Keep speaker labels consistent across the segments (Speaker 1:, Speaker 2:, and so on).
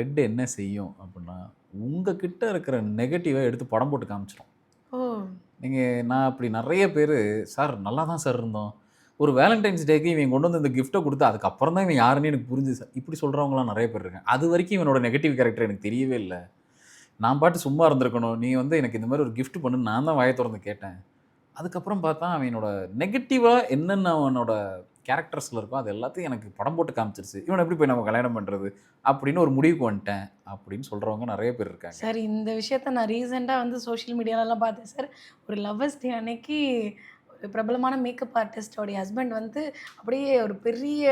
Speaker 1: Red என்ன செய்யும் அப்படின்னா, உங்ககிட்ட இருக்கிற நெகட்டிவ எடுத்து படம் போட்டு காமிச்சுரும்.
Speaker 2: ஓ!
Speaker 1: நான் அப்படி நெறைய பேரு, "சார் நல்லா தான் சார் இருந்தோம். ஒரு வேலண்டைன்ஸ் டேக்கு இவன் கொண்டு வந்து இந்த கிஃப்ட்ட குடுத்து, அதுக்கப்புறம் தான் இவன் யாருன்னு எனக்கு புரிஞ்சுது சார்." இப்படி சொல்றவங்கலாம் நெறைய பேர் இருக்காங்க. அதுவரைக்கும் இவனோட நெகட்டிவ் கேரக்டர் எனக்கு தெரியவே இல்ல. நான் பாட்டு சும்மா இருந்திருக்கணும். நீ வந்து எனக்கு இந்த மாரி ஒரு கிஃப்ட் பண்ணுன்னு நான் தான் வாய தொறந்து கேட்டேன். அதுக்கப்புறம் பார்த்தா, அவனோட நெகட்டிவா என்னென்ன அவனோட கேரக்டர்ஸ்ல இருக்கோ, அது எல்லாத்தையும் எனக்கு படம் போட்டு காமிச்சிருச்சு. இவன எப்படி போய் நம்ம கல்யாணம் பண்றது? அப்படின்னு ஒரு முடிவுக்கு வந்துட்டேன். அப்படின்னு சொல்றவங்க நெறைய பேர் இருக்காங்க.
Speaker 2: சார் இந்த விஷயத்த நான் ரீசென்ட்டா வந்து சோஷியல் மீடியாலலாம் பார்த்தேன் சார். ஒரு லவ்வர்ஸ் டே அன்னைக்கு ஒரு பிரபலமான மேக்கப் ஆர்டிஸ்ட்டோடைய ஹஸ்பண்ட் வந்து அப்படியே ஒரு பெரிய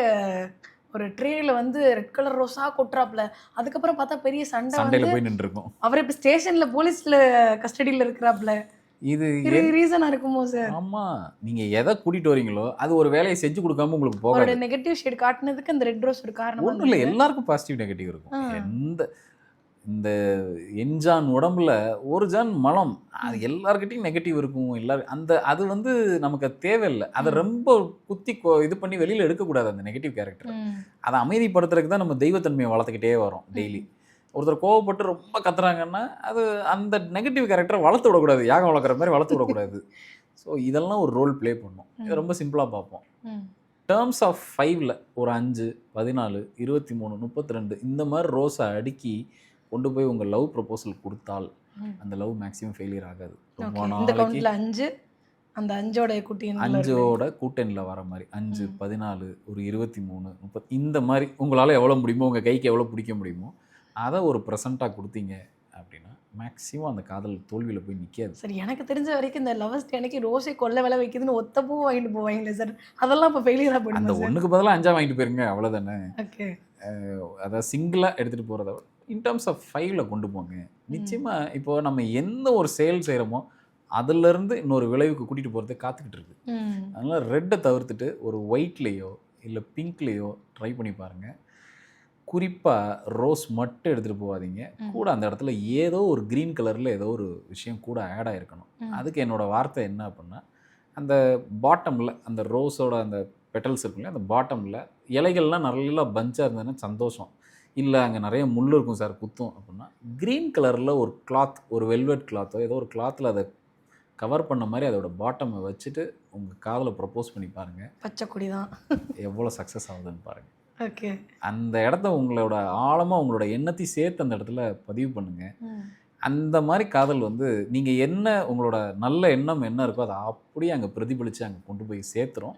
Speaker 2: ஒரு ட்ரேல வந்து ரெட் கலர் ரோஸா கொட்டுறாப்ல. அதுக்கப்புறம் பார்த்தா பெரிய சண்டை
Speaker 1: சண்டையில
Speaker 2: வந்து
Speaker 1: போய் நின்றுருக்கும்.
Speaker 2: அவரு இப்ப ஸ்டேஷன்ல போலீஸ்ல கஸ்டடில இருக்கிறாப்ல.
Speaker 1: இது
Speaker 2: இது
Speaker 1: என்
Speaker 2: ரீசனா இருக்குமோ சார்?
Speaker 1: ஆமா. நீங்க எத கூட்டிட்டு வரீங்களோ, அது ஒரு வேலைய செஞ்சு குடுக்காம உங்களுக்கு
Speaker 2: அவரோட
Speaker 1: போகாது.
Speaker 2: நெகட்டிவ் ஷேட் காட்டுனதுக்கு அந்த ரெட் ரோஸ் ஒரு காரணமா
Speaker 1: ஒண்ணும் இல்ல.
Speaker 2: இருந்தது.
Speaker 1: எல்லாருக்கும் பாசிட்டிவ், நெகட்டிவ் இருக்கும்.
Speaker 2: ஆ.
Speaker 1: இந்த எண்ஜான் உடம்புல ஒரு ஜான் மலம். அது
Speaker 2: ம்.
Speaker 1: எல்லார்கிட்டயும் நெகட்டிவ் இருக்கும். அது வந்து நமக்கு அது தேவையில்ல. அத
Speaker 2: ம்.
Speaker 1: ரொம்ப குத்தி இது பண்ணி வெளியில எடுக்கக்கூடாது அந்த நெகட்டிவ் கேரக்டர.
Speaker 2: ம்.
Speaker 1: அத அமைதிப்படுத்துறதுக்கு தான் நம்ம தெய்வத்தன்மைய வளர்த்துக்கிட்டே வரோம் டெய்லி.
Speaker 2: ம்.
Speaker 1: ஒருத்தர் கோவப்பட்டு ரொம்ப கத்துறாங்கன்னா, அது அந்த நெகட்டிவ் கேரக்டர வளர்த்து விடக்கூடாது. யாகம் வளர்க்குற மாரி வளர்த்து விடக்கூடாது. ஸோ இதெல்லாம் ஒரு ரோல் ப்ளே பண்ணும். இத
Speaker 2: ம்.
Speaker 1: ரொம்ப சிம்பிளா பார்ப்போம்.
Speaker 2: ம்.
Speaker 1: டெர்ம்ஸ் ஆஃப் 5ல ஒரு 5, 14, 23, 32 இந்த மாரி ரோஸ அடுக்கி கொண்டு போய் உங்க லவ் ப்ரொபோசல் குடுத்தால்,
Speaker 2: ம்.
Speaker 1: அந்த லவ் மேக்ஸிமம் ஃபெயிலியர் ஆகாது. ரொம்ப
Speaker 2: ஓகே. இந்த
Speaker 1: நாளைக்கு
Speaker 2: கவுண்ட்ல 5 அந்த 5ஓட குட்டி எண்கள
Speaker 1: 5ஓட கூட்டெண்ல வர மாரி 5,
Speaker 2: ம்.
Speaker 1: 14, ஒரு 23, 30 இந்த மாரி உங்களால எவ்வளோ முடியுமோ, உங்க கைக்கு எவ்வளோ பிடிக்க முடியுமோ, அத ஒரு பிரசன்ட்டா குடுத்தீங்க அப்படின்னா, மேக்ஸிமம் அந்த காதல் தோல்வியில போய் நிக்காது.
Speaker 2: சரி எனக்கு தெரிஞ்ச வரைக்கும் இந்த லவ்வர்ஸ் டே அன்னைக்கு ரோஸே கொள்ள விலை விக்குதுன்னு ஒத்த பூ வாங்கிட்டு போவாங்களே சார். அதெல்லாம் அப்ப ஃபெயிலியரா
Speaker 1: அந்த
Speaker 2: போயிடுமா சார்?
Speaker 1: 1க்கு பதிலா 5ஆ வாங்கிட்டு போயிருங்க அவ்வளோதானே.
Speaker 2: ஓகே.
Speaker 1: அதாவது சிங்கிளா எடுத்துட்டு போறத விட, இன் டெர்ம்ஸ் ஆஃப் 5ல கொண்டு போங்க.
Speaker 2: ம்.
Speaker 1: நிச்சயமா இப்போ நம்ம எந்த ஒரு செயல் செய்றோமோ, அதிலிருந்து இன்னொரு விளைவுக்கு கூட்டிட்டு போறதுக்கு காத்துக்கிட்டு இருக்கு.
Speaker 2: ம்.
Speaker 1: அதனால ரெட்ட தவிர்த்துட்டு ஒரு ஒயிட்லயோ, இல்ல பிங்க்லயோ ட்ரை பண்ணி பாருங்க. குறிப்பா ரோஸ் மட்டும் எடுத்துட்டு போகாதீங்க.
Speaker 2: ம்.
Speaker 1: கூட அந்த இடத்துல ஏதோ ஒரு கிரீன் கலர்ல ஏதோ ஒரு விஷயம் கூட ஆட் ஆயிருக்கணும்.
Speaker 2: ம்.
Speaker 1: அதுக்கு என்னோட வார்த்தை என்ன அப்டின்னா, அந்த பாட்டம்ல அந்த ரோஸோட அந்த பெட்டல்ஸ் இருக்கும் இல்லையா, அந்த பாட்டம்ல இலைகள்லாம் நல்லா பஞ்ச்சா இருந்ததுன்னா சந்தோஷம். இல்ல அங்க நெறைய முள்ளு இருக்கும் சார் குத்தும் அப்டின்னா, கிரீன் கலர்ல ஒரு கிளாத், ஒரு வெல்வெட் கிளாத்தோ ஏதோ ஒரு கிளாத்ல அத கவர் பண்ண மாரி அதோட பாட்டம வச்சுட்டு, உங்க காதல ப்ரப்போஸ் பண்ணி பாருங்க.
Speaker 2: பச்சை கொடி தான்.
Speaker 1: எவ்வளோ சக்சஸ் ஆகுதுன்னு பாருங்க.
Speaker 2: ஓகே.
Speaker 1: அந்த இடத்த உங்களோட ஆழமா உங்களோட எண்ணத்தையும் சேர்த்து அந்த இடத்துல பதிவு பண்ணுங்க.
Speaker 2: ம்.
Speaker 1: அந்த மாரி காதல் வந்து நீங்க என்ன உங்களோட நல்ல எண்ணம் என்ன இருக்கோ, அத அப்படியே அங்க பிரதிபலிச்சு அங்க கொண்டு போய் சேர்த்துரும்.